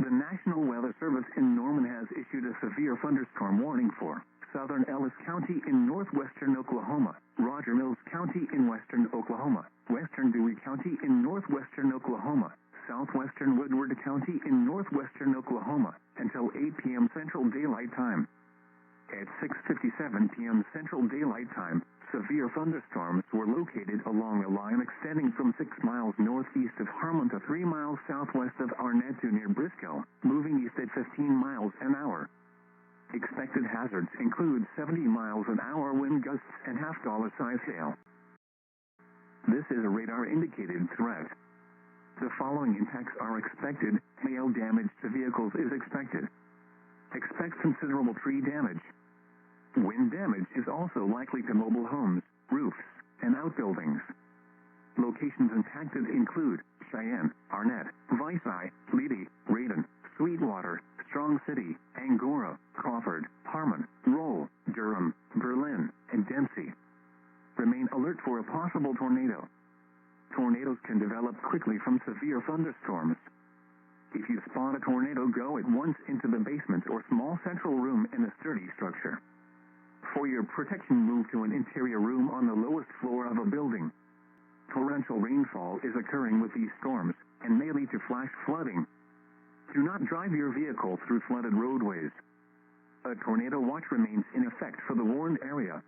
The National Weather Service in Norman has issued a severe thunderstorm warning for southern Ellis County in northwestern Oklahoma, Roger Mills County in western Oklahoma, western Dewey County in northwestern Oklahoma, southwestern Woodward County in northwestern Oklahoma, until 8 p.m. Central Daylight Time. At 6:57 p.m. Central Daylight Time, severe thunderstorms were located along a line extending from 6 miles northeast of Harmon to 3 miles southwest of Arnett to near Briscoe, moving east at 15 miles an hour. Expected hazards include 70 miles an hour wind gusts and half-dollar size hail. This is a radar-indicated threat. The following impacts are expected. Hail damage to vehicles is expected. Expect considerable tree damage. Wind damage is also likely to mobile homes, roofs, and outbuildings. Locations impacted include Cheyenne, Arnett, Vici, Leedey, Reydon, Sweetwater, Strong City, Angora, Crawford, Harmon, Roll, Durham, Berlin, and Dempsey. Remain alert for a possible tornado. Tornadoes can develop quickly from severe thunderstorms. If you spot a tornado, go at once into the basement or small central room in a sturdy structure. For your protection, move to an interior room on the lowest floor of a building. Torrential rainfall is occurring with these storms and may lead to flash flooding. Do not drive your vehicle through flooded roadways. A tornado watch remains in effect for the warned area.